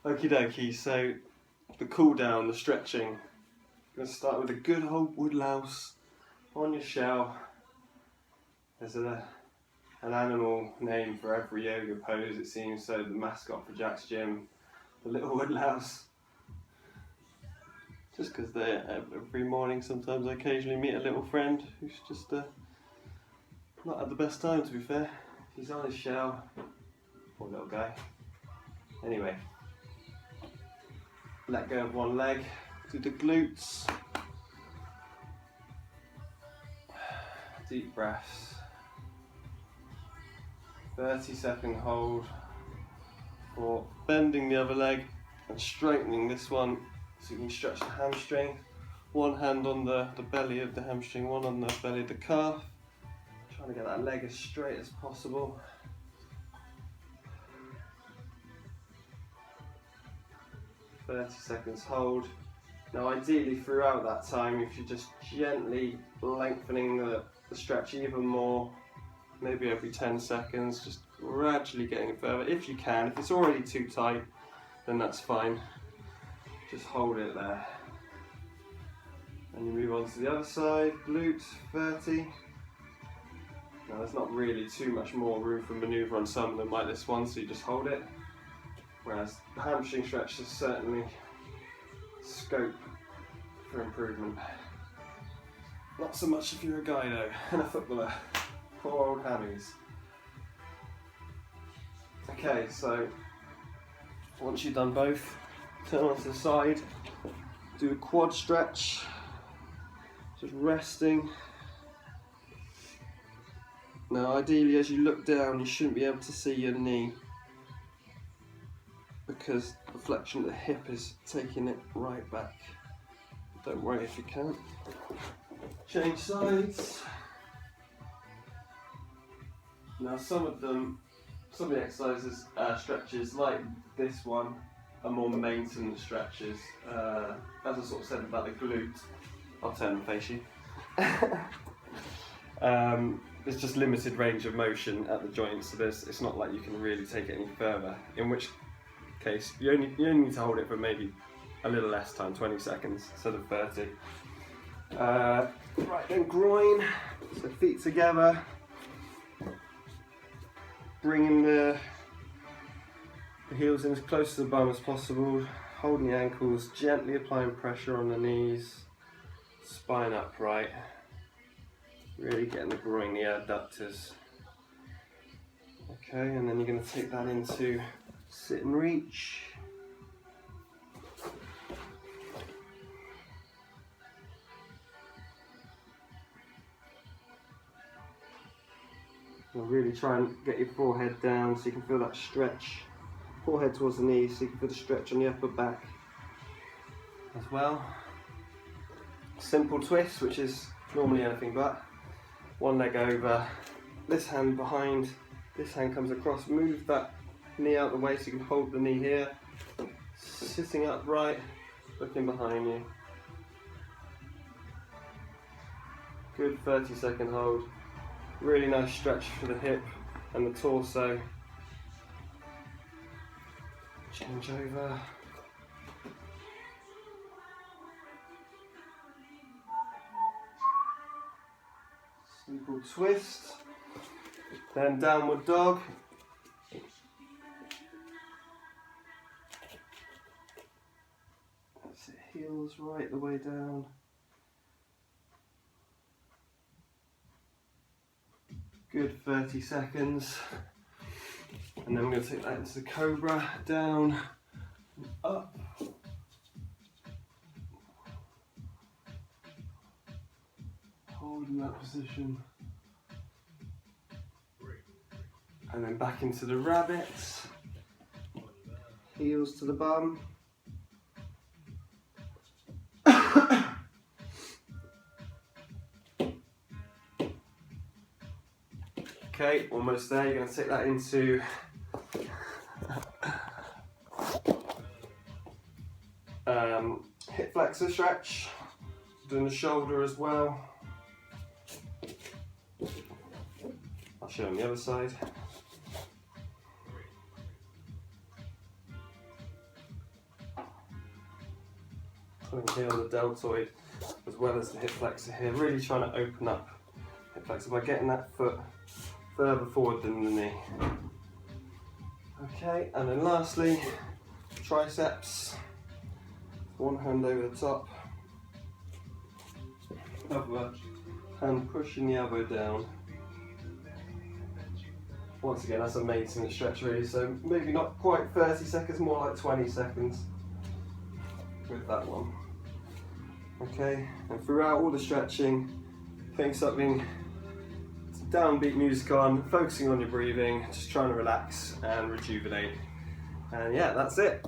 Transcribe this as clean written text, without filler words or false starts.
Okie dokie, so the cool down, the stretching. I'm going to start with a good old wood louse on your shell. There's an animal name for every yoga pose, it seems, so the mascot for Jack's gym, the little wood louse. Just because every morning sometimes I occasionally meet a little friend who's just not at the best time, to be fair. He's on his shell. Poor little guy. Anyway. Let go of one leg, do the glutes, deep breaths, 30-second hold for bending the other leg and straightening this one so you can stretch the hamstring. One hand on the belly of the hamstring, one on the belly of the calf, trying to get that leg as straight as possible. 30 seconds hold. Now ideally throughout that time, if you're just gently lengthening the stretch even more, maybe every 10 seconds, just gradually getting it further if you can. If it's already too tight, then that's fine. Just hold it there. And you move on to the other side, glutes, 30. Now there's not really too much more room for manoeuvre on some of them like this one, so you just hold it. Whereas the hamstring stretch is certainly scope for improvement. Not so much if you're a guy though, and a footballer. Poor old hammies. Okay, so once you've done both, turn onto the side, do a quad stretch, just resting. Now ideally as you look down, you shouldn't be able to see your knee, because the flexion of the hip is taking it right back. Don't worry if you can't. Change sides. Now some of the exercises, stretches like this one, are more maintenance stretches. As I sort of said about the glute, I'll turn and face you. There's just limited range of motion at the joints, so it's not like you can really take it any further. In which case, you only need to hold it for maybe a little less time, 20 seconds instead of 30. Right, then groin, so feet together, bringing the heels in as close to the bum as possible, holding the ankles, gently applying pressure on the knees, spine upright, really getting the groin, the adductors. Okay, and then you're going to take that into sit and reach. And really try and get your forehead down so you can feel that stretch. Forehead towards the knees so you can feel the stretch on the upper back as well. Simple twist, which is normally anything but. One leg over, this hand behind, this hand comes across, move that knee out the way so you can hold the knee here, sitting upright, looking behind you. Good 30-second hold. Really nice stretch for the hip and the torso. Change over. Simple twist. Then downward dog. That's it, heels right the way down. Good 30 seconds. And then we're going to take that into the cobra, down, up. Hold in that position. And then back into the rabbits. Heels to the bum. Okay, almost there. You're going to take that into hip flexor stretch. Doing the shoulder as well. I'll show you on the other side. pulling here on the deltoid as well as the hip flexor here, really trying to open up hip flexor by getting that foot further forward than the knee. Okay, and then lastly, triceps. One hand over the top, other hand pushing the elbow down. Once again, that's a maintenance stretch really, so maybe not quite 30 seconds, more like 20 seconds with that one. Okay, and throughout all the stretching, putting something downbeat music on, focusing on your breathing, just trying to relax and rejuvenate. And yeah, that's it.